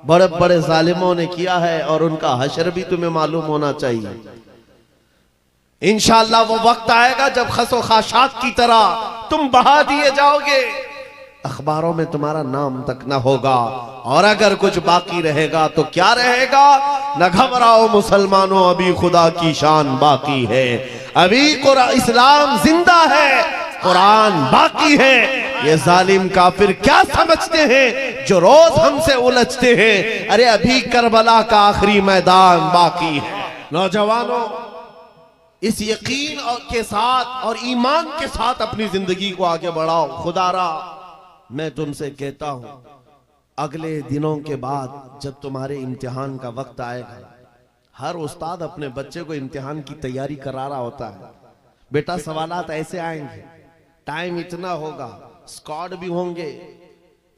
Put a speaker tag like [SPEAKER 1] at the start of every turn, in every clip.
[SPEAKER 1] बड़े बड़े जालिमों ने किया है और उनका हशर भी तुम्हें मालूम होना चाहिए। इंशाअल्लाह वो वक्त आएगा जब खसो खाशात की तरह तुम बहा दिए जाओगे, अखबारों में तुम्हारा नाम तक ना होगा। और अगर कुछ बाकी रहेगा तो क्या रहेगा? न घबराओ मुसलमानों, अभी खुदा की शान बाकी है, अभी इस्लाम जिंदा है, कुरान बाकी है। ये जालिम काफिर क्या समझते हैं जो रोज हमसे उलझते हैं? अरे अभी करबला का आखिरी मैदान बाकी है। नौजवानों, इस यकीन के साथ और ईमान के साथ अपनी जिंदगी को आगे बढ़ाओ। खुदारा मैं तुमसे कहता हूं, अगले दिनों के बाद जब तुम्हारे इम्तिहान का वक्त आएगा, हर उस्ताद अपने बच्चे को इम्तिहान की तैयारी करा रहा होता है। बेटा सवालात ऐसे आएंगे, टाइम इतना होगा, स्क्वाड भी होंगे,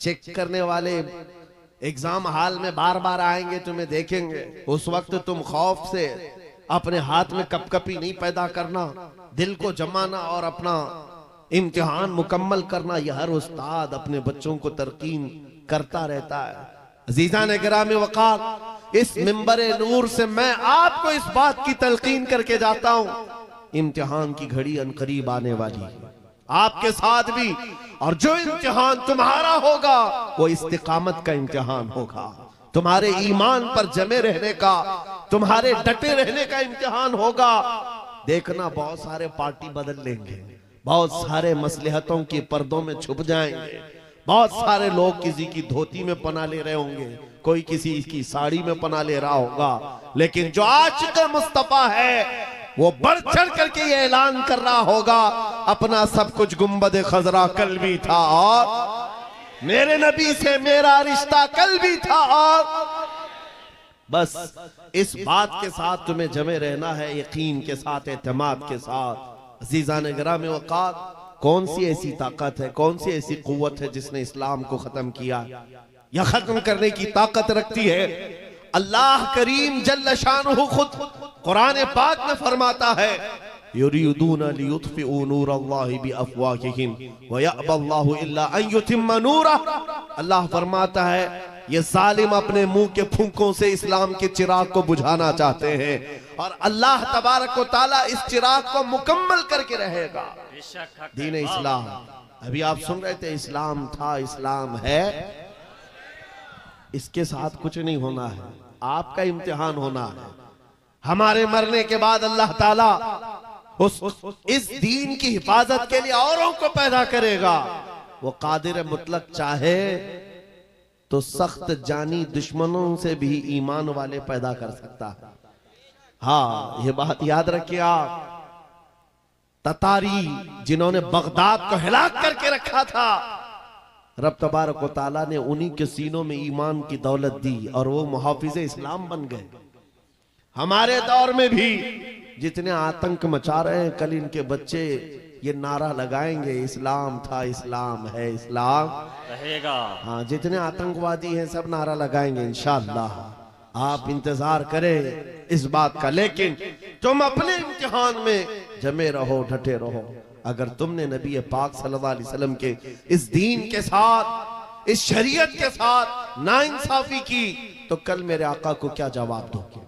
[SPEAKER 1] चेक करने वाले एग्जाम हॉल में बार बार आएंगे, तुम्हें देखेंगे। उस वक्त तुम खौफ से अपने हाथ में कपकपी नहीं पैदा करना, दिल को जमाना और अपना इम्तिहान मुकम्मल करना। यह हर उस्ताद अपने बच्चों को तरकीन करता रहता है। अजीज़ान गिरामी वक़ार, इस मिंबरे नूर से मैं आपको इस बात की तलकीन करके जाता हूं, इम्तिहान की घड़ी अनकरीब आने वाली है, आपके साथ भी। और जो इम्तिहान तुम्हारा होगा वो इस्तिकामत का इम्तिहान होगा, तुम्हारे ईमान पर जमे रहने का, तुम्हारे डटे रहने का इम्तिहान होगा। देखना बहुत सारे पार्टी बदल लेंगे, बहुत सारे मसलहतों के पर्दों में छुप जाएंगे, बहुत सारे लोग किसी की धोती में पना ले रहे होंगे, कोई किसी की साड़ी में पना ले रहा होगा, लेकिन जो आशिक़ मुस्तफा है वो बढ़ चढ़ करके ये ऐलान कर रहा होगा, अपना सब कुछ गुंबद खजरा कल भी था और मेरे नबी से मेरा रिश्ता कल भी था। और बस इस बात के साथ तुम्हें जमे रहना है, यकीन के साथ, एतमाद के साथ। अज़ीज़ान गिरामी वक़ार, कौन सी ऐसी ताकत है, कौन सी ऐसी कुव्वत है जिसने इस्लाम को खत्म किया या खत्म करने की ताकत रखती है? अल्लाह करीम जल्ल शानुहु खुद कुरान पाक में फरमाता है, युरीदूना लियुत्फिउ नूरल्लाहि बिअफ़वाहिहिम व यअबल्लाहु इल्ला अन युतिम्मा नूरह। अल्लाह फरमाता है, ये जालिम अपने मुंह के फूंकों से इस्लाम के चिराग को बुझाना चाहते हैं और अल्लाह तबारक व तआला इस चिराग को मुकम्मल करके रहेगा। दीन इस्लाम, अभी आप सुन रहे थे, इस्लाम था, इस्लाम है, इसके साथ कुछ नहीं होना है, आपका इम्तिहान होना है। हमारे मरने के बाद अल्लाह ताला इस दीन की हिफाजत के लिए औरों को पैदा करेगा। वो कादिर मुतलक चाहे तो सख्त जानी दुश्मनों से भी ईमान वाले पैदा कर सकता है। हाँ, ये बात याद रखिए आप। ततारी जिन्होंने बगदाद को हिलाक करके रखा था, रब तबारक व तआला ने उन्हीं के सीनों में ईमान की दौलत दी और वो मुहाफिज़े इस्लाम बन गए। हमारे दौर में भी जितने आतंक मचा रहे हैं, कल इनके बच्चे ये नारा लगाएंगे, इस्लाम था, इस्लाम है, इस्लाम रहेगा। हाँ, जितने आतंकवादी हैं सब नारा लगाएंगे इंशाअल्लाह। आप इंतजार करें इस बात का, लेकिन तुम अपने इम्तिहान में जमे रहो, डटे रहो। अगर तुमने नबी पाक सल्लल्लाहु अलैहि वसल्लम के इस दीन के साथ, इस शरीयत के साथ नाइंसाफी की, तो कल मेरे आका को क्या जवाब दोगे?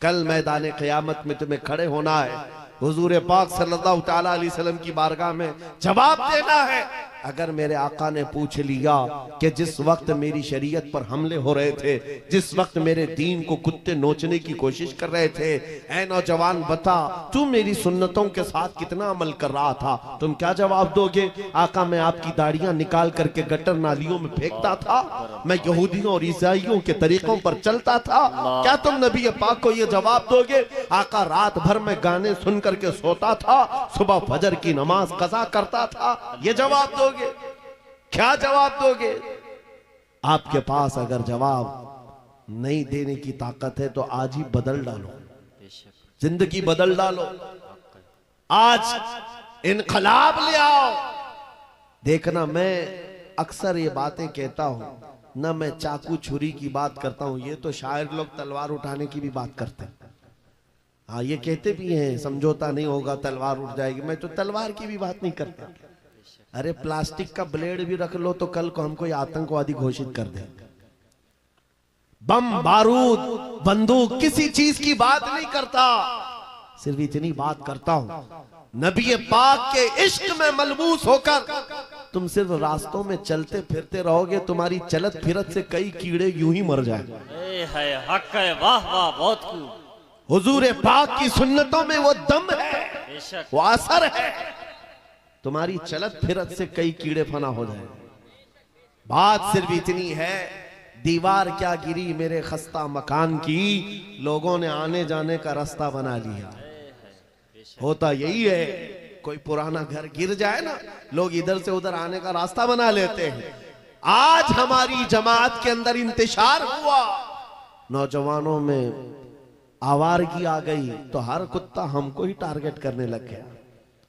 [SPEAKER 1] कल मैदान क़यामत में तुम्हें खड़े होना है, हुजूर पाक सल्लल्लाहु तआला अलैहि वसल्लम की बारगाह में जवाब देना है। अगर मेरे आका ने पूछ लिया कि जिस वक्त मेरी शरीयत पर हमले हो रहे थे, जिस वक्त मेरे दीन को कुत्ते नोचने की कोशिश कर रहे थे, ऐ नौजवान बता तू मेरी सुन्नतों के साथ कितना अमल कर रहा था? तुम क्या जवाब दोगे? आका, मैं आपकी दाढ़ियां निकाल करके गटर नालियों में फेंकता था, मैं यहूदियों और ईसाइयों के तरीकों पर चलता था। क्या तुम नबी पाक को यह जवाब दोगे? आका, रात भर में गाने सुन करके सोता था, सुबह फजर की नमाज कज़ा करता था, ये जवाब दोगे? क्या जवाब दोगे? आपके पास अगर जवाब नहीं देने की ताकत है तो आज ही बदल डालो, जिंदगी बदल डालो, आज इनकलाब ले आओ। देखना, मैं अक्सर ये बातें कहता हूं ना, मैं चाकू छुरी की बात करता हूं, ये तो शायर लोग तलवार उठाने की भी बात करते हैं। हाँ, ये कहते भी हैं समझौता नहीं होगा, तलवार उठ जाएगी। मैं तो तलवार की भी बात नहीं करता। अरे प्लास्टिक का ब्लेड भी रख लो तो कल को हमको आतंकवादी घोषित कर दे। बम बारूद बंदूक किसी चीज की बात नहीं करता, सिर्फ इतनी बात करता हूं, नबी पाक के इश्क में मलबूस होकर तुम सिर्फ रास्तों में चलते फिरते रहोगे, तुम्हारी चलत फिरत से कई कीड़े यूं ही मर जाएंगे।
[SPEAKER 2] हक है, वाह वाह, बहुत खूब।
[SPEAKER 1] हुजूर पाक की सुन्नतों में वो दम है, वो असर है, तुम्हारी चलत फिरत से कई कीड़े फना हो जाएंगे। बात सिर्फ इतनी है, दीवार क्या गिरी मेरे खस्ता मकान की, लोगों ने आने जाने का रास्ता बना लिया। होता यही है, कोई पुराना घर गिर जाए ना, लोग इधर से उधर आने का रास्ता बना लेते हैं। आज हमारी जमात के अंदर इंतशार हुआ, नौजवानों में आवारगी आ गई, तो हर कुत्ता हमको ही टारगेट करने लग गया,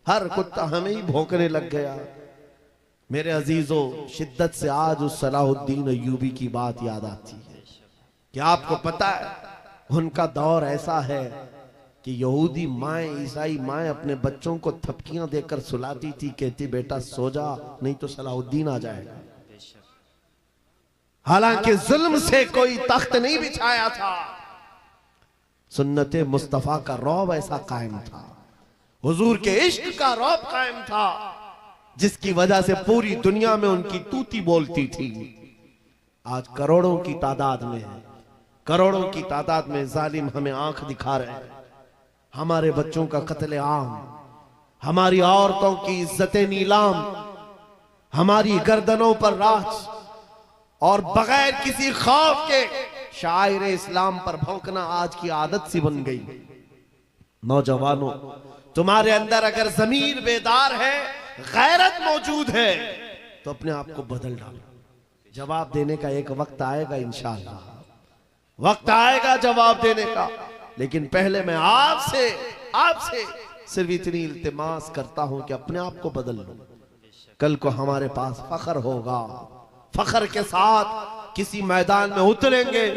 [SPEAKER 1] हर कुत्ता हमें ही भौंकने लग गया। मेरे अजीजों, शिद्दत से आज उस सलाहुद्दीन अय्यूबी की बात याद आती है। क्या आपको पता है, उनका दौर ऐसा है कि यहूदी माएँ, ईसाई माएँ अपने बच्चों को थपकियां देकर सुलाती थी, कहती बेटा सो जा, नहीं तो सलाहुद्दीन आ जाएगा। हालांकि जुल्म से कोई तख्त नहीं बिछाया था, सुन्नते मुस्तफा का रौब ऐसा कायम था, हुजूर के इश्क का रौब कायम था, जिसकी वजह से पूरी दुनिया में उनकी तूती बोलती थी। आज करोड़ों की तादाद में है, करोड़ों की तादाद में जालिम हमें आंख दिखा रहे हैं। हमारे बच्चों का कत्ले आम, हमारी औरतों की इज्जतें नीलाम, हमारी गर्दनों पर राज, और बगैर किसी खौफ के शायर इस्लाम पर भौंकना आज की आदत सी बन गई। नौजवानों, तुम्हारे अंदर अगर ज़मीर बेदार है, गैरत मौजूद है, तो अपने आप को बदल डालो। जवाब देने का एक वक्त आएगा, इंशाअल्लाह वक्त आएगा जवाब देने का। लेकिन पहले मैं आपसे सिर्फ इतनी इल्तिमास करता हूं कि अपने आप को बदल लो। कल को हमारे पास फख्र होगा, फख्र के साथ किसी मैदान में उतरेंगे,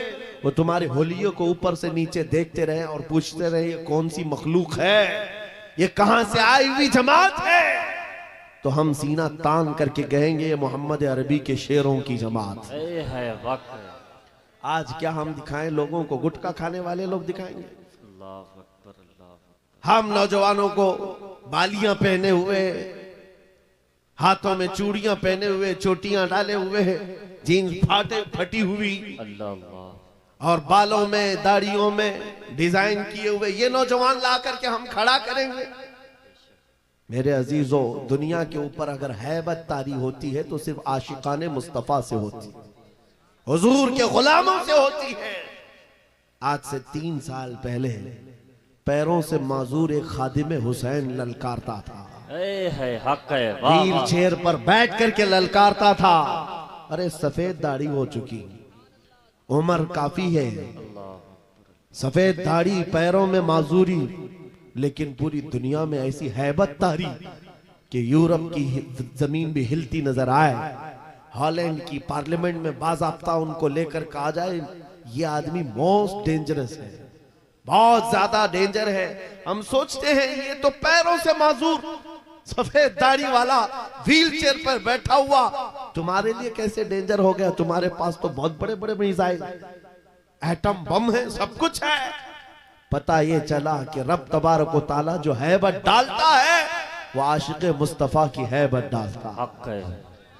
[SPEAKER 1] वो तुम्हारे होलियों को ऊपर से नीचे देखते रहे और पूछते रहे ये कौन सी मखलूक है, ये कहां से आई हुई जमात है, तो हम सीना तान करके कहेंगे ये मोहम्मद अरबी के शेरों की जमात है। आज क्या हम दिखाएं लोगों को? गुटखा खाने वाले लोग दिखाएंगे। हम नौजवानों को बालियां पहने हुए, हाथों में चूड़ियां पहने हुए, चोटियां डाले हुए, जीन्स फटी हुई, और बालों में दाढ़ियों में डिजाइन किए हुए ये नौजवान ला करके हम खड़ा करेंगे। मेरे अजीजों, दुनिया के ऊपर अगर हैबत तारी होती है तो सिर्फ आशिकाने मुस्तफा से होती है, हुजूर के गुलामों से होती है। आज से 3 साल पहले पैरों से माजूर एक खादिम हुसैन ललकारता था, व्हील चेयर पर बैठ करके ललकारता था। अरे सफेद दाढ़ी हो चुकी, उम्र काफी है, सफेद दाढ़ी, पैरों में माजूरी, लेकिन पूरी दुनिया में ऐसी हैबत तारी कि यूरोप की जमीन भी हिलती नजर आए। हॉलैंड की पार्लियामेंट में बाज़ाब्ता उनको लेकर कहा जाए ये आदमी मोस्ट डेंजरस है, बहुत ज्यादा डेंजर है। हम सोचते हैं ये तो पैरों से माजूर सफेद दाढ़ी वाला व्हील चेयर पर बैठा हुआ तुम्हारे लिए कैसे डेंजर हो गया? तुम्हारे पास तो बहुत बड़े बड़े मिसाइल, एटम बम है, सब कुछ है। पता ये चला कि रब तबारक व तआला जो हैबत डालता है वो आशिक मुस्तफा की हैबत डालता है,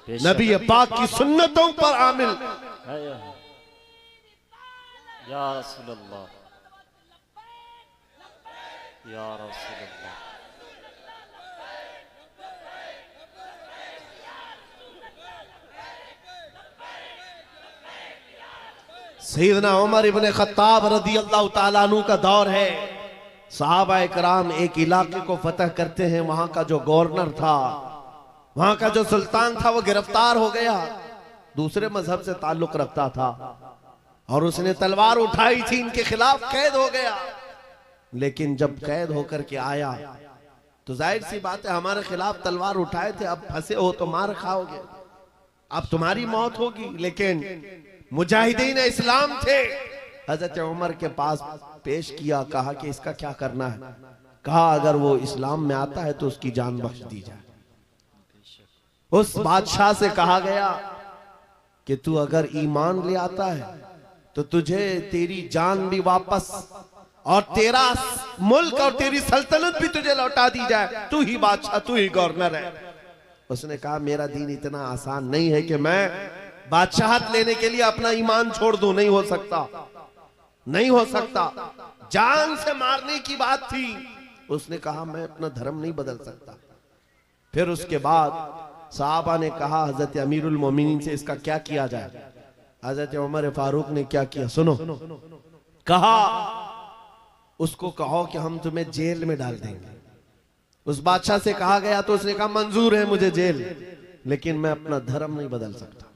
[SPEAKER 1] नबी पाक की सुन्नतों पर आमिल।
[SPEAKER 2] या रसूल अल्लाह, या रसूल अल्लाह।
[SPEAKER 1] सैयदना उमर इब्ने खत्ताब रज़ी अल्लाह ताला अन्हु का दौर है। सहाबा कराम एक इलाके को फतह करते हैं, वहां का जो गवर्नर था, वहां का जो सुल्तान था, वो गिरफ्तार हो गया, दूसरे मजहब से ताल्लुक रखता था और उसने तलवार उठाई थी, इनके खिलाफ कैद हो गया। लेकिन जब कैद होकर के आया तो जाहिर सी बात है हमारे खिलाफ तलवार उठाए थे, अब फंसे हो तो मार खाओगे, अब तुम्हारी मौत होगी। लेकिन मुजाहिदीन इस्लाम थे, हजरत उमर के पास पेश किया, कहा कि इसका क्या करना है? कहा अगर वो इस्लाम में आता है तो उसकी जान बख्श दी जाए। उस बादशाह से कहा गया कि तू अगर ईमान ले आता है तो तुझे तेरी जान भी वापस और तेरा मुल्क और तेरी सल्तनत भी तुझे लौटा दी जाए, तू ही बादशाह, तू ही गवर्नर है। उसने कहा मेरा दीन इतना आसान नहीं है कि मैं बादशाहत लेने के लिए अपना ईमान छोड़ दूं, नहीं हो सकता, नहीं हो सकता। जान से मारने की बात थी। उसने कहा मैं अपना धर्म नहीं बदल सकता। फिर उसके बाद साहबा ने कहा हजरत अमीरुल मोमिनीन से इसका क्या किया जाए। हजरत उमर फारूक ने क्या किया सुनो, कहा उसको कहो कि हम तुम्हें जेल में डाल देंगे। उस बादशाह से कहा गया तो उसने कहा मंजूर है मुझे जेल, लेकिन मैं अपना धर्म नहीं बदल सकता,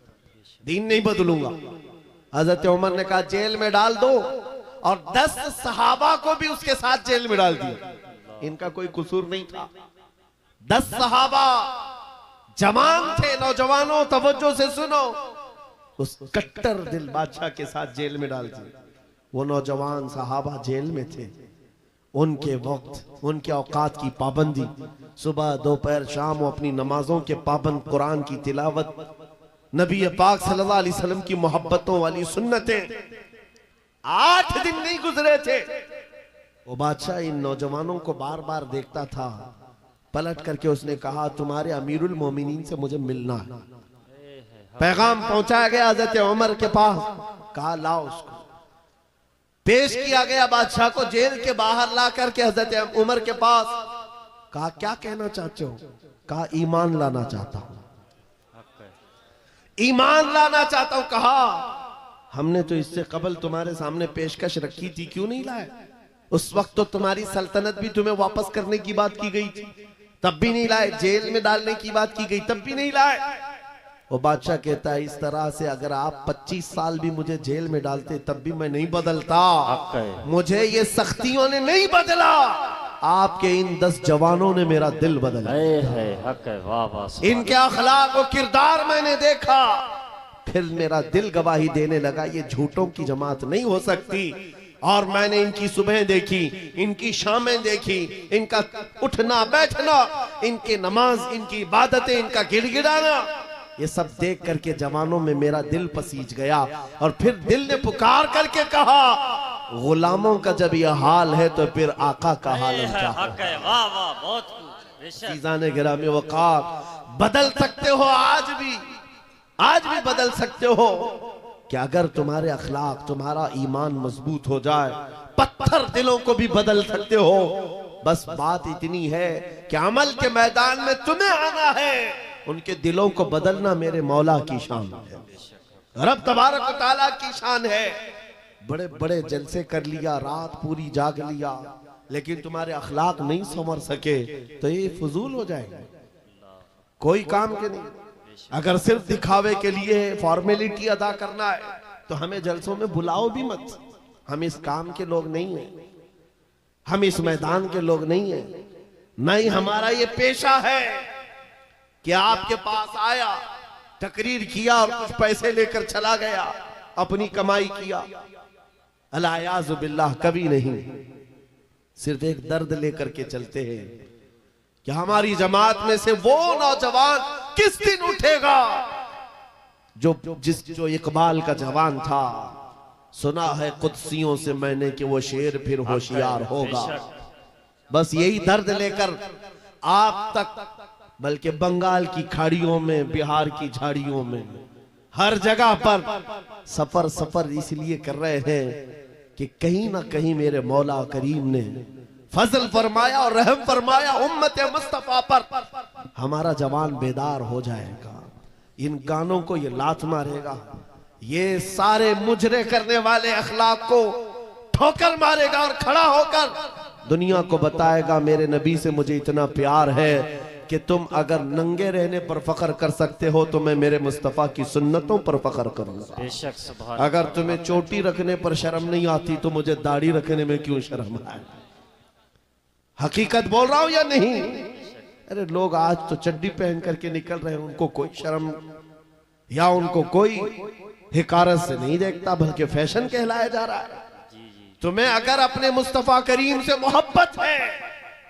[SPEAKER 1] दीन नहीं बदलूंगा। हजरत उमर ने कहा जेल में डाल दो, और 10 सहाबा को भी उसके साथ जेल में डाल दिया। इनका कोई कसूर नहीं था। 10 सहाबा जवान थे। नौजवानों तवज्जो से सुनो, उस कट्टर दिल बादशाह के साथ जेल में डाल दिया। वो नौजवान सहाबा जेल में थे। उनके वक्त, उनके औकात की पाबंदी, सुबह दोपहर शाम वो अपनी नमाजों के पाबंद, कुरान की तिलावत, नबी पाक सल्लल्लाहु अलैहि वसल्लम की मोहब्बतों वाली सुन्नतें। 8 दिन नहीं गुजरे थे। वो बादशाह इन नौजवानों को बार बार देखता था। पलट करके उसने कहा तुम्हारे अमीरुल मोमिनीन से मुझे मिलना है। पैगाम पहुंचाया गया हजरत उमर के पास। कहा लाओ उसको। पेश किया गया बादशाह को, जेल के बाहर ला करके हजरत उमर के पास। कहा क्या कहना चाहते हो। कहा ईमान लाना चाहता हूं, ईमान लाना चाहता हूं। कहा हमने तो इससे कबल तुम्हारे सामने पेशकश रखी थी, क्यों नहीं लाए। उस वक्त तो तुम्हारी सल्तनत भी तुम्हें वापस करने की बात की गई थी, तब भी नहीं लाए। जेल में डालने की बात की गई, तब भी नहीं लाए। वो बादशाह कहता है इस तरह से अगर आप 25 साल भी मुझे जेल में डालते तब भी मैं नहीं बदलता। मुझे ये सख्तियों ने नहीं बदला, आपके इन 10 जवानों ने मेरा दिल बदला। इनके अखलाक और किरदार मैंने देखा, फिर मेरा दिल गवाही देने लगा ये झूठों की जमात नहीं हो सकती। और मैंने इनकी सुबह देखी, इनकी शामें देखी, इनका उठना बैठना, इनके नमाज, इनकी इबादतें, इनका गिड़गिड़ाना, ये सब देख करके जवानों में मेरा दिल पसीज गया। और फिर दिल ने पुकार करके कहा गुलामों का जब यह हाल है तो फिर आका का हाल क्या है। गिरामी वक़ार, बदल सकते हो आज भी बदल सकते हो कि अगर तुम्हारे अखलाक, तुम्हारा ईमान मजबूत हो जाए, पत्थर दिलों को भी बदल सकते हो। बस बात इतनी है कि अमल के मैदान में तुम्हें आना है, उनके दिलों को बदलना मेरे मौला की शान है, रब तबारक व तआला की शान है। बड़े बड़े जलसे कर लिया, रात पूरी जाग लिया, लेकिन तुम्हारे अखलाक नहीं संवर सके तो ये फजूल हो जाएगा, कोई काम के नहीं। अगर सिर्फ दिखावे के लिए फॉर्मेलिटी अदा करना है तो हमें जलसों में बुलाओ भी मत। हम इस काम के लोग नहीं हैं, हम इस मैदान के लोग नहीं हैं। नहीं, हमारा ये पेशा है कि आपके पास आया, तकरीर किया और कुछ पैसे लेकर चला गया, अपनी कमाई किया। अलायाज़ु बिल्लाह, कभी नहीं। सिर्फ एक दर्द लेकर के चलते हैं कि हमारी जमात में से वो नौजवान किस दिन उठेगा जो इकबाल का जवान था। सुना है कुदसियों से मैंने कि वो शेर फिर होशियार होगा। बस यही दर्द लेकर आप तक, बल्कि बंगाल की खाड़ियों में, बिहार की झाड़ियों में, हर जगह पर सफर इसलिए कर रहे हैं कि कहीं ना कहीं मेरे मौला करीम ने फजल फरमाया और रहम फरमाया उम्मत मुस्तफा पर। हमारा जवान बेदार हो जाएगा, इन गानों को ये लात मारेगा, ये सारे मुजरे करने वाले अखलाक को ठोकर मारेगा और खड़ा होकर दुनिया को बताएगा मेरे नबी से मुझे इतना प्यार है कि तुम अगर नंगे रहने पर फख्र कर सकते हो तो मैं मेरे मुस्तफा की सुन्नतों पर फख्र करूंगा। अगर तुम्हें चोटी रखने पर शर्म नहीं आती तो मुझे दाढ़ी रखने में क्यों शर्म आए। हकीकत बोल रहा हूं या नहीं। अरे लोग आज तो चड्डी पहन करके निकल रहे हैं, उनको कोई शर्म या उनको कोई हिकारत से नहीं देखता, बल्कि फैशन कहलाया जा रहा है। तुम्हें अगर अपने मुस्तफा करीम से मोहब्बत है,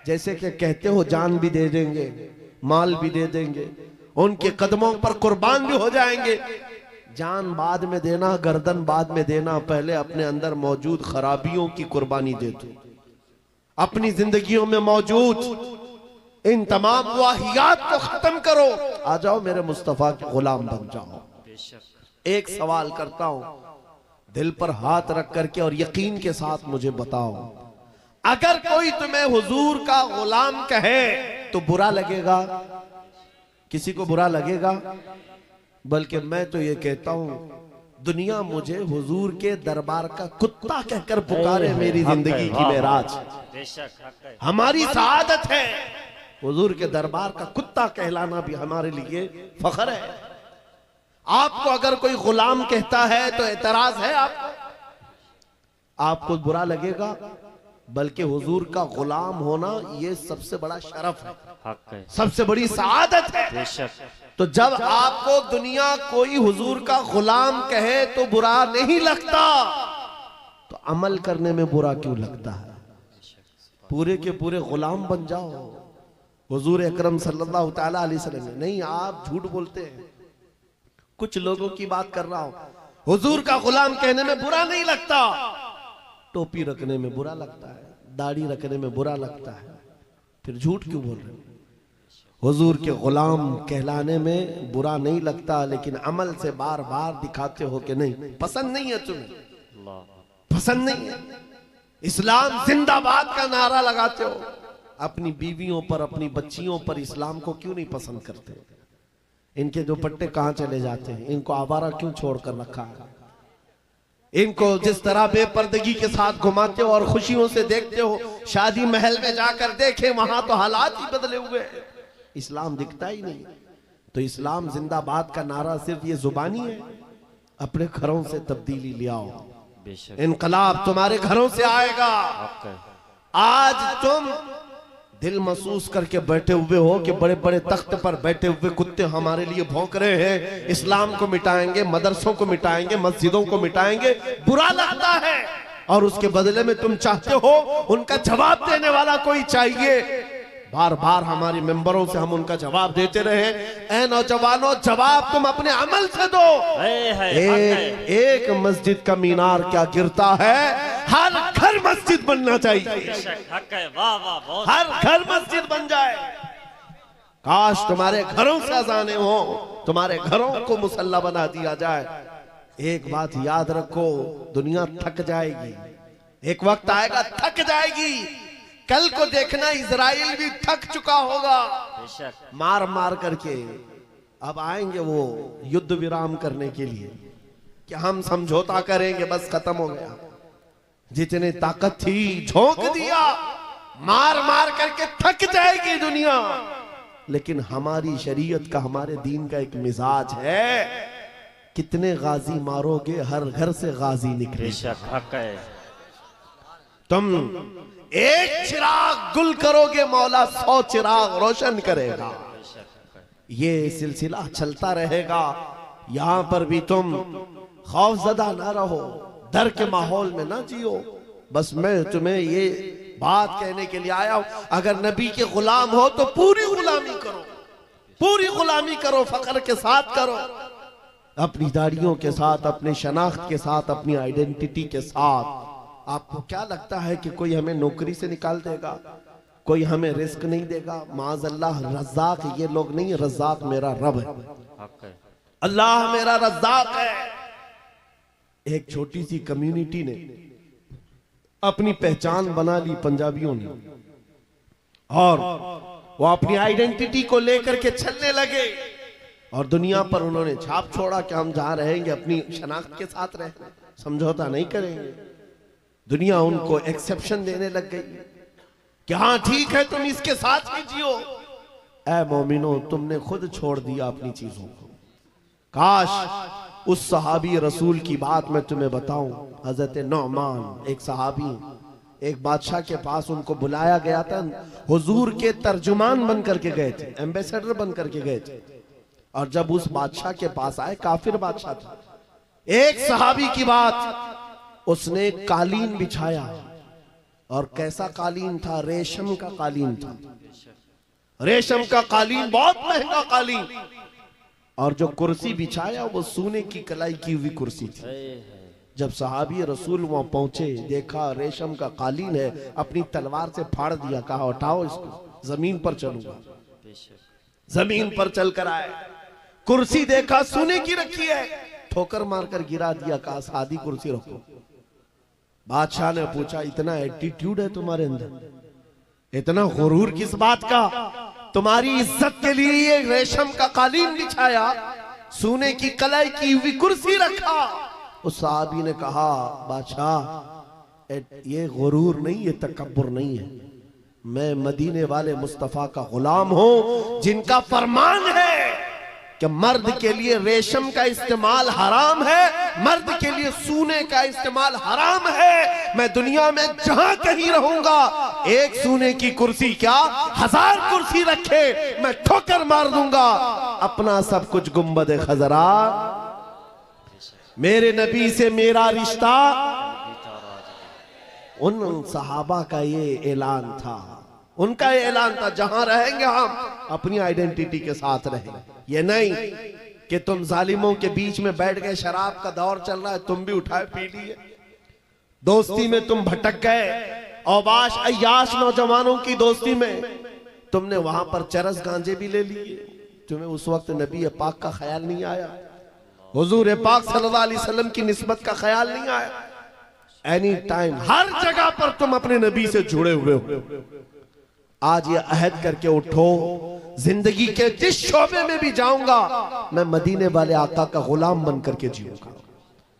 [SPEAKER 1] जैसे कि कहते हो जान भी दे देंगे, माल भी दे देंगे, उनके कदमों पर कुर्बान भी हो जाएंगे, जान बाद में देना, गर्दन बाद में देना, पहले अपने अंदर मौजूद खराबियों की कुर्बानी दे दो। अपनी जिंदगियों में मौजूद इन तमाम वाहियात को खत्म करो। आ जाओ मेरे मुस्तफा के गुलाम बन जाओ।
[SPEAKER 2] बेशक।
[SPEAKER 1] एक सवाल करता हूं, दिल पर हाथ रख करके और यकीन के साथ मुझे बताओ, अगर कोई तुम्हें हुजूर का गुलाम कहे तो बुरा लगेगा? किसी को बुरा लगेगा? बल्कि मैं तो ये कहता हूं, दुनिया मुझे हुजूर के दरबार का कुत्ता कहकर पुकारे, मेरी जिंदगी की मेराज।
[SPEAKER 2] बेशक हक है।
[SPEAKER 1] हमारी सआदत है। हुजूर के दरबार का कुत्ता कहलाना भी हमारे लिए फख्र है। आपको अगर कोई गुलाम कहता है तो एतराज है आपको बुरा लगेगा? बल्कि हुजूर का गुलाम होना ये सबसे बड़ा शरफ है,
[SPEAKER 2] हक है।
[SPEAKER 1] सबसे बड़ी सआदत है।
[SPEAKER 2] बेशक।
[SPEAKER 1] तो जब आपको दुनिया कोई हुजूर का गुलाम कहे तो बुरा नहीं लगता, तो अमल करने में बुरा क्यों लगता है? पूरे के पूरे गुलाम बन जाओ हुजूर अकरम सल्लल्लाहु तआला अलैहि वसल्लम। नहीं, आप झूठ बोलते हैं। कुछ लोगों की बात कर रहा हूं। हुजूर का गुलाम कहने में बुरा नहीं लगता, टोपी रखने में बुरा लगता है, दाढ़ी रखने में बुरा लगता है, फिर झूठ क्यों बोल रहे हो? हुजूर के गुलाम कहलाने में बुरा नहीं लगता, लेकिन अमल से बार बार दिखाते हो कि नहीं, पसंद नहीं है तुम्हें, पसंद नहीं है। इस्लाम जिंदाबाद का नारा लगाते हो, अपनी बीवियों पर, अपनी बच्चियों पर इस्लाम को क्यों नहीं पसंद करते? इनके दुपट्टे कहां चले जाते हैं? इनको आवारा क्यों छोड़कर रखा है? इनको जिस तरह बेपर्दगी के साथ घुमाते हो और खुशियों से देखते हो, शादी महल में जाकर देखे वहां तो हालात ही बदले हुए हैं, इस्लाम दिखता ही नहीं। तो इस्लाम जिंदाबाद का नारा सिर्फ ये जुबानी है? अपने घरों से तब्दीली ले आओ। इनकलाब तुम्हारे घरों से आएगा। आज तुम दिल महसूस करके बैठे हुए हो कि बड़े बड़े तख्त पर बैठे हुए कुत्ते हमारे लिए भौंक रहे हैं, इस्लाम को मिटाएंगे, मदरसों को मिटाएंगे, मस्जिदों को मिटाएंगे, बुरा लगता है। और उसके बदले में तुम चाहते हो उनका जवाब देने वाला कोई चाहिए। बार बार हमारी मेंबरों से हम उनका जवाब देते रहे। ऐ नौजवानों, जवाब तुम अपने अमल से दो। एक मस्जिद का मीनार क्या गिरता है, हर घर मस्जिद बनना चाहिए। हर घर मस्जिद बन जाए। काश तुम्हारे घरों से अजाने हो, तुम्हारे घरों को मुसल्ला बना दिया जाए। एक बात याद रखो, दुनिया थक जाएगी, एक वक्त आएगा थक जाएगी। कल को देखना इजराइल भी थक चुका होगा मार मार करके। अब आएंगे वो युद्ध विराम करने के लिए कि हम समझौता करेंगे, बस खत्म हो गया। जितने ताकत थी झोंक दिया, मार मार करके थक जाएगी दुनिया। लेकिन हमारी शरीयत का, हमारे दीन का एक मिजाज है, कितने गाजी मारोगे हर घर से गाजी निकले। तुम एक चिराग गुल करोगे, मौला 100 चिराग रोशन करेगा। ये सिलसिला चलता रहेगा। यहां पर भी तुम खौफजदा ना रहो, डर के माहौल में ना जियो। बस मैं तुम्हें ये बात कहने के लिए आया हूं, अगर नबी के गुलाम हो तो पूरी गुलामी करो, पूरी गुलामी करो, फख्र के साथ करो, अपनी दाढ़ियों के साथ, अपने शनाख्त के साथ, अपनी आइडेंटिटी के साथ। आपको क्या लगता है कि कोई हमें नौकरी से निकाल देगा, कोई हमें रिस्क नहीं देगा? माज़अल्लाह, रज़्ज़ाक़ ये लोग नहीं, रज़्ज़ाक़ मेरा रब है, अल्लाह मेरा रज़्ज़ाक़ है। एक छोटी सी कम्युनिटी ने अपनी पहचान बना ली पंजाबियों ने, और वो अपनी आइडेंटिटी को लेकर के चलने लगे और दुनिया पर उन्होंने छाप छोड़ा कि हम जहां रहेंगे अपनी शनाख्त के साथ रहेंगे, समझौता नहीं करेंगे। दुनिया उनको एक्सेप्शन देने लग गई कि हाँ ठीक है, तुम इसके साथ ही जियो। ऐ मोमिनो, तुमने खुद छोड़ दिया अपनी चीजों को। काश उस सहाबी रसूल की बात मैं तुम्हें बताऊं। हजरत नौमान एक सहाबी, एक बादशाह के पास उनको बुलाया गया था, हुजूर के तर्जुमान बन करके गए थे, एम्बेसडर बन करके गए थे। और जब उस बादशाह के पास आए, काफिर बादशाह था, एक सहाबी की बात, उसने कालीन बिछाया। और कैसा कालीन था? रेशम का कालीन था। रेशम का कालीन, बहुत महंगा कालीन। और जो कुर्सी बिछाया वो सोने की कलाई की हुई कुर्सी थी। जब सहाबी रसूल वहां पहुंचे, देखा रेशम का कालीन है, अपनी तलवार से फाड़ दिया, कहा उठाओ इसको, जमीन पर चलूंगा। जमीन पर चलकर आए, कुर्सी देखा सोने की रखी है, ठोकर मारकर गिरा दिया, कहा सादी कुर्सी रखो। बादशाह ने पूछा, इतना एटीट्यूड है तुम्हारे अंदर, इतना गुरूर किस बात का? तुम्हारी इज्जत के लिए ये रेशम का कालीन बिछाया, सोने की कलाई की हुई कुर्सी रखा। उस साहबी ने कहा, बादशाह ये गुरूर नहीं, ये तकब्बुर नहीं है, मैं मदीने वाले मुस्तफा का गुलाम हूं, जिनका फरमान है कि मर्द के लिए रेशम का इस्तेमाल हराम है, मर्द के लिए सोने का इस्तेमाल हराम है। मैं दुनिया में जहां कहीं रहूंगा, एक सोने की कुर्सी क्या 1000 कुर्सी रखे, मैं ठोकर मार दूंगा। अपना सब कुछ गुंबद खजरा, मेरे नबी से मेरा रिश्ता। उन सहाबा का ये ऐलान था, उनका ये ऐलान था, जहां रहेंगे हम अपनी आइडेंटिटी के साथ रहेंगे। ये नहीं कि तुम जालिमों के बीच में बैठ गए, शराब का दौर चल रहा है, तुम भी उठाए पी लिए, दोस्ती में तुम भटक गए, औबाश अय्याश नौजवानों की दोस्ती में तुमने वहां पर चरस गांजे भी ले लिए, तुम्हें उस वक्त नबी पाक का ख्याल नहीं आया, हुजूर पाक सल्लल्लाहु अलैहि वसल्लम की निस्बत का ख्याल नहीं आया। एनी टाइम हर जगह पर तुम अपने नबी से जुड़े हुए हो। आज ये अहद करके उठो, जिंदगी के जिस शोबे में भी जाऊंगा मैं मदीने वाले आका का गुलाम बन करके जीऊंगा।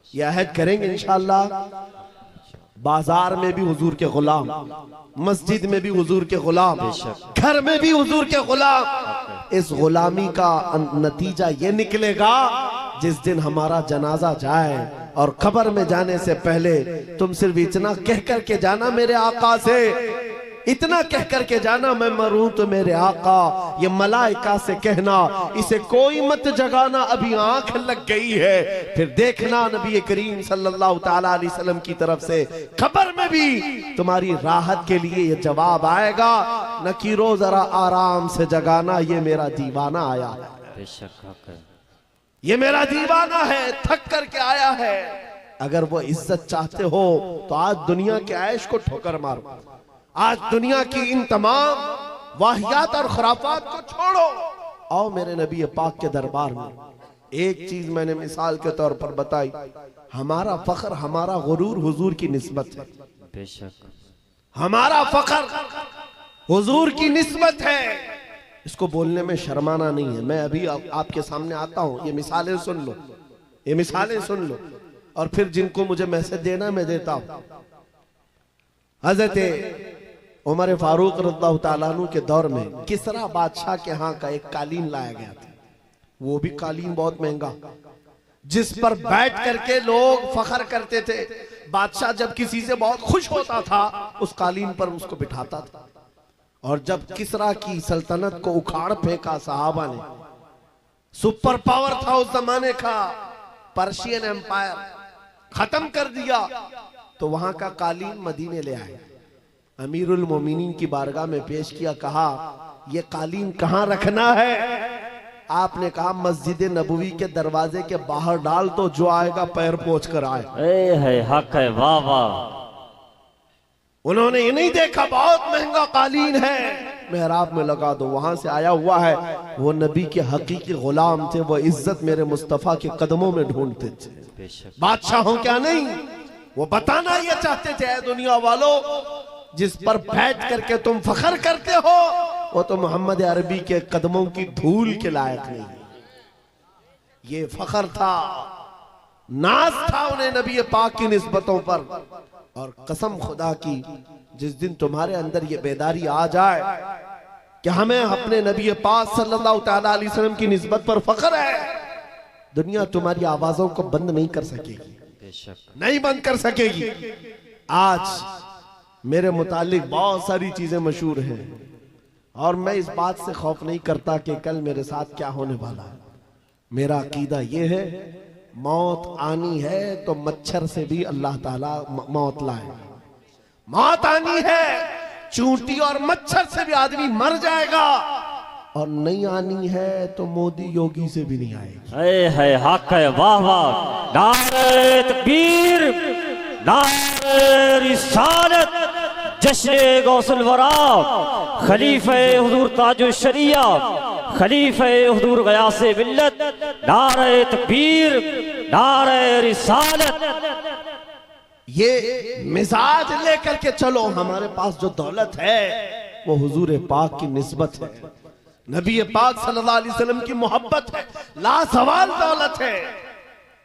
[SPEAKER 1] ये अहद करेंगे इंशाअल्लाह। बाजार में भी हुजूर के गुलाम, मस्जिद में भी हुजूर के गुलाम, घर में भी हुजूर के गुलाम। इस गुलामी का नतीजा ये निकलेगा जिस दिन हमारा जनाजा जाए और कब्र में जाने से पहले तुम सिर्फ इतना कह करके जाना मेरे आका से, इतना कह करके जाना, मैं मरूं तो मेरे आका। ये मलाइका से कहना, इसे कोई मत जगाना, अभी आंख लग गई है। फिर देखना नबी करीम सल्लल्लाहु ताला अलैहि वसल्लम की तरफ से खबर में भी तुम्हारी राहत के लिए ये जवाब आएगा, नकीरो जरा आराम से जगाना, ये मेरा दीवाना आया है,
[SPEAKER 2] बेशक
[SPEAKER 1] ये मेरा दीवाना है, थक करके आया है। अगर वो इज्जत चाहते हो तो आज दुनिया के ऐश को ठोकर मारो, आज दुनिया की इन तमाम वाहियात और खुराफात को छोड़ो, आओ मेरे नबी पाक के दरबार में। एक चीज मैंने मिसाल के तौर पर बताई, हमारा फख्र, हमारा गुरूर हुजूर की निस्बत है,
[SPEAKER 2] बेशक
[SPEAKER 1] हमारा फख्र हुजूर की निस्बत है, इसको बोलने में शर्माना नहीं है। मैं अभी आपके सामने आता हूं, ये मिसालें सुन लो, ये मिसालें सुन लो, और फिर जिनको मुझे मैसेज देना मैं देता हूं। हजरत उमर फारूक रज़ियल्लाहु ताला अन्हु के दौर में किसरा बादशाह के यहाँ का एक कालीन लाया गया था, वो भी कालीन बहुत महंगा, जिस पर बैठ करके लोग फख्र करते थे। बादशाह जब किसी से बहुत खुश होता था उस कालीन पर उसको बिठाता था, और जब किसरा की सल्तनत को उखाड़ फेंका सहाबा ने, सुपर पावर था उस जमाने का, पर्शियन एम्पायर खत्म कर दिया, तो वहां का कालीन मदीने ले आए, अमीरुल मोमिनीन की बारगाह में पेश किया, कहा ये कालीन कहां रखना है? आपने कहा मस्जिद नबवी के दरवाजे के बाहर डाल, तो जो आएगा पैर पोंछ कर आए।
[SPEAKER 2] हक है, वाह वाह।
[SPEAKER 1] उन्होंने ये नहीं देखा बहुत महंगा कालीन है, मेहराब में लगा दो, वहां से आया हुआ है, वो नबी के हकीकी गुलाम थे, वो इज्जत मेरे मुस्तफा के कदमों में ढूंढते थे। बादशाहों क्या नहीं, वो बताना ये चाहते थे, दुनिया वालों जिस पर बैठ करके तुम फख्र करते हो वो तो मोहम्मद अरबी के कदमों की धूल के लायक नहीं। ये फख्र था, नाज था उन्हें नबी पाक की निस्बतों पर। और कसम खुदा की, जिस दिन तुम्हारे अंदर ये बेदारी आ जाए कि हमें अपने नबी पाक सल्लल्लाहु ताला अलैहि वसल्लम की निस्बत पर फख्र है, दुनिया तुम्हारी आवाजों को बंद नहीं कर सकेगी, नहीं बंद कर सकेगी। आज मेरे मुतालिक बहुत सारी चीजें मशहूर हैं, और मैं इस बात से खौफ नहीं करता कि कल मेरे साथ क्या होने वाला है। मेरा अकीदा यह है, मौत आनी है तो मच्छर से भी अल्लाह ताला मौत लाए। मौत आनी है, चूंटी और मच्छर से भी आदमी मर जाएगा, और नहीं आनी है तो मोदी योगी से भी नहीं आएगी।
[SPEAKER 2] है हक है, वाह वाह। नारे तकबीर, नारे रिसालत, जश्न गौसुल वरा, खलीफे हुजूर ताजुल शरिया, खलीफे हुजूर गयासे मिल्लत, नारे तकबीर, नारे रिसालत।
[SPEAKER 1] ये मिजाज लेकर के चलो। हमारे पास जो दौलत है वो हुजूर पाक की निस्बत है, नबी पाक सल्लल्लाहु अलैहि वसल्लम की मोहब्बत है, लासवाल दौलत है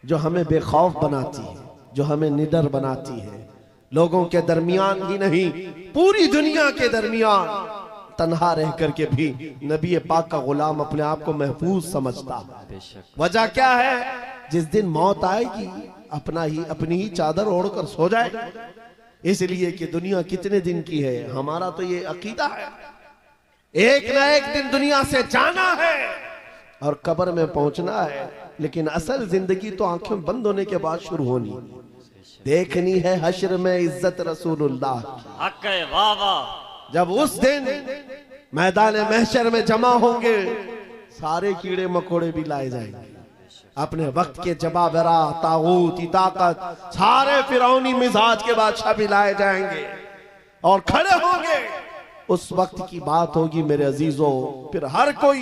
[SPEAKER 1] जो हमें बेखौफ बनाती है, जो हमें निडर बनाती है। लोगों के दरमियान ही नहीं, पूरी दुनिया के दरमियान तन्हा रह करके भी नबी पाक का गुलाम अपने आप को महफूज समझता है। वजह क्या है? जिस दिन मौत आएगी अपनी ही चादर ओढ़कर सो जाए। इसलिए कि दुनिया कितने दिन की है, हमारा तो ये अकीदा है, एक ना एक दिन दुनिया से जाना है और कब्र में पहुंचना है। लेकिन असल जिंदगी तो आंखें बंद होने के बाद शुरू होनी, देखनी है हश्र में इज्जत रसूलुल्लाह।
[SPEAKER 2] हक है, वाह वाह।
[SPEAKER 1] जब उस दिन मैदान महशर में जमा होंगे, सारे कीड़े मकोड़े भी लाए जाएंगे, अपने वक्त के जबाबरा, तागूती ताकत, सारे फिरौनी मिजाज के बादशाह भी लाए जाएंगे और खड़े होंगे। उस वक्त की बात होगी मेरे अजीजों, फिर हर कोई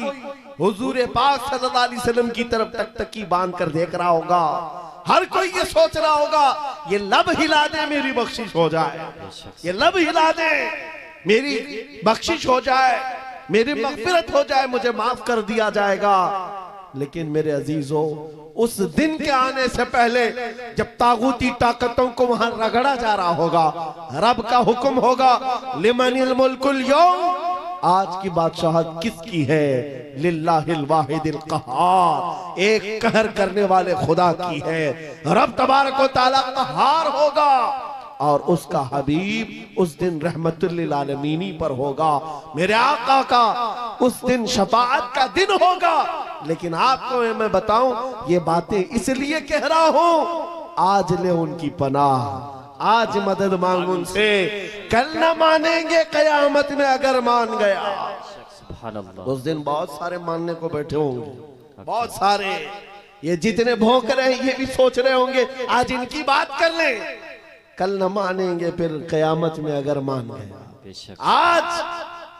[SPEAKER 1] हुजूर पाक सल्लल्लाहु अलैहि वसल्लम की तरफ टकटकी बांध कर देख रहा होगा। हर कोई ये सोच रहा होगा, ये लब हिला दे मेरी बख्शिश हो जाए, ये लब हिला दे मेरी बख्शिश हो जाए, मेरी मगफिरत हो जाए, मुझे माफ कर दिया जाएगा। लेकिन मेरे अजीजों, उस दिन के आने से पहले जब तागूती ताकतों को वहां रगड़ा जा रहा होगा, रब का हुक्म होगा, लिमनिल मुल्कुल यौम, आज की बादशाहत किसकी है? लिल्लाहिल वाहिदिल कहार, एक कहर करने वाले खुदा की है। रब तबारक व तआला कहार होगा और उसका हबीब उस दिन रहमतुल लिल आलमीन पर होगा। मेरे आका का उस दिन शफाअत का दिन होगा। लेकिन आपको मैं बताऊं, ये बातें इसलिए कह रहा हूं, आज ले उनकी पनाह, आज मदद मांग उनसे, कल न मानेंगे कयामत में अगर मान गया। उस दिन बहुत सारे मानने को बैठे होंगे, बहुत सारे, ये जितने भौंक रहे हैं ये भी सोच रहे होंगे आज इनकी बात कर लें, कल न मानेंगे फिर कयामत में अगर मान गए। आज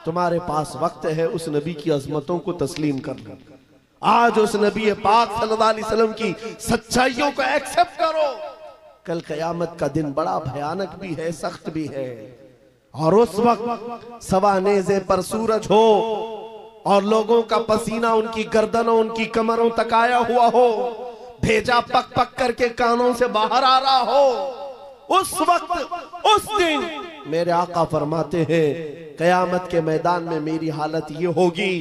[SPEAKER 1] तुम्हारे पास वक्त है उस नबी की अजमतों को तस्लीम कर लो, आज उस नबी पाक सल्लल्लाहु अलैहि वसल्लम की सच्चाइयों को एक्सेप्ट करो। कल कयामत का दिन बड़ा भयानक भी है, सख्त भी है, और उस वक्त सवा नेज़े पर सूरज हो और लोगों का पसीना उनकी गर्दनों, उनकी कमरों तक आया हुआ हो, भेजा पक पक करके कानों से बाहर आ रहा हो, उस वक्त, उस दिन मेरे आका फरमाते हैं, कयामत के मैदान में मेरी हालत ये होगी,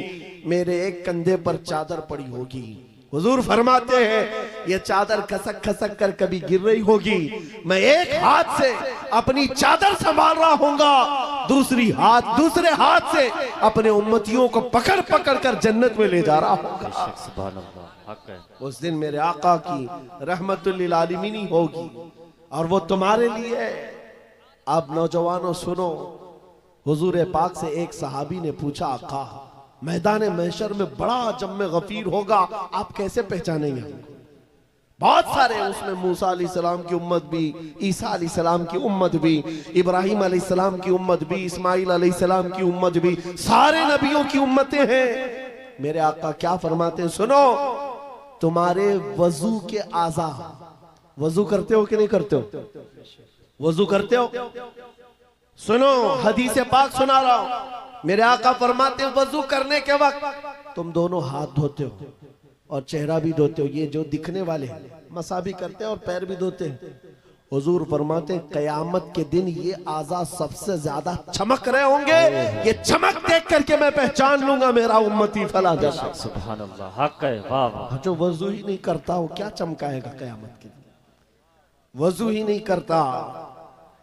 [SPEAKER 1] मेरे एक कंधे पर चादर पड़ी होगी। हुजूर फरमाते हैं, ये चादर खसक खसक कर कभी गिर रही होगी, मैं एक हाथ से अपनी चादर संभाल रहा हूँगा, दूसरे हाथ से अपने उम्मतियों को पकड़ पकड़ कर जन्नत में ले जा रहा हूँगा। उस दिन मेरे आका की रहमतुल लिल आलमीन होगी और वो तुम्हारे लिए है। अब नौजवानों सुनो, हुजूर पाक से एक सहाबी ने पूछा, आका मैदान महशर में बड़ा जम्मे गफीर होगा, आप कैसे पहचानेंगे? बहुत सारे, उसमें मूसा अलैहिस्सलाम की उम्मत भी, ईसा अलैहिस्सलाम की उम्मत भी, इब्राहिम अलैहिस्सलाम की उम्मत भी, इस्माइल अलैहिस्सलाम की उम्मत भी, सारे नबियों की उम्मतें हैं। मेरे आका क्या फरमाते हैं, सुनो, तुम्हारे वजू के आज़ा, वजू करते हो कि नहीं करते हो? वजू करते हो? सुनो, हदीस पाक सुना रहा हूं। मेरे आका फरमाते हैं, वजू करने के वक्त तुम दोनों हाथ धोते हो और चेहरा भी धोते हो, ये जो दिखने वाले हैं, मसा भी करते हैं और पैर भी धोते हैं। हुजूर फरमाते हैं, कयामत के दिन ये आज़ा सबसे ज्यादा चमक रहे होंगे, ये चमक देख करके मैं पहचान लूंगा मेरा उम्मती फला जला।
[SPEAKER 2] सुभान अल्लाह, हक है, वाह वाह।
[SPEAKER 1] जो वजू ही नहीं करता वो क्या चमकाएगा कयामत के दिन? वजू ही नहीं करता।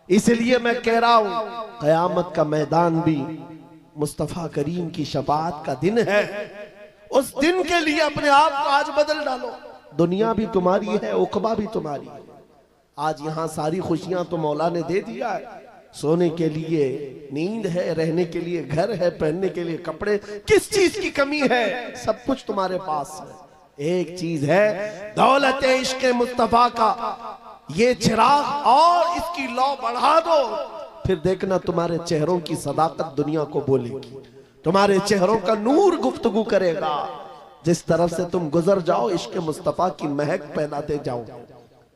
[SPEAKER 1] इसलिए मैं कह रहा हूं, कयामत का मैदान भी मुस्तफा करीम की शफाअत का दिन है। उस दिन के लिए अपने आप को आज बदल डालो। दुनिया भी तुम्हारी है, उकबा भी तुम्हारी है। आज यहां सारी खुशियां तो मौला ने दे दिया है, सोने के लिए नींद है, रहने के लिए घर है, पहनने के लिए कपड़े, किस चीज की कमी है? सब कुछ तुम्हारे पास है। एक चीज है, दौलत इश्क मुस्तफा का ये चिराग, और इसकी लौ बढ़ा दो, फिर देखना तुम्हारे चेहरों की सदाकत दुनिया को बोलेगी, तुम्हारे चेहरों का नूर गुफ्तगू करेगा। जिस तरफ से तुम गुजर जाओ, इश्क मुस्तफा की महक फैलाते जाओ।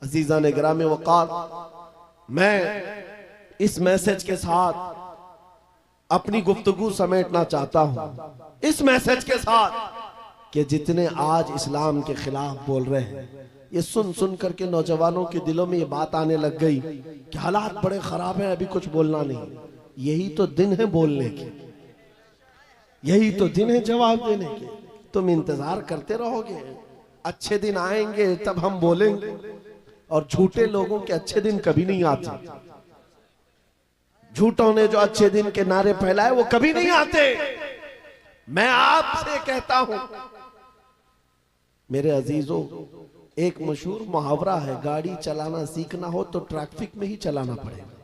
[SPEAKER 1] अजीजा ने गिरामे वक़ार, मैं इस मैसेज के साथ अपनी गुफ्तगू समेटना चाहता हूं, इस मैसेज के साथ कि जितने आज इस्लाम के खिलाफ बोल रहे हैं, ये सुन सुन करके नौजवानों के दिलों में ये बात आने लग गई कि हालात बड़े खराब हैं, अभी कुछ बोलना नहीं। यही तो दिन है बोलने के, यही तो दिन है जवाब देने के। तुम इंतजार करते रहोगे, अच्छे दिन आएंगे तब हम बोलेंगे, और झूठे लोगों के अच्छे दिन कभी नहीं आते। झूठों ने जो अच्छे दिन के नारे फैलाए वो कभी नहीं आते। मैं आपसे कहता हूं मेरे अजीजों, एक मशहूर मुहावरा है, गाड़ी चलाना सीखना हो तो ट्रैफिक में ही चलाना पड़ेगा।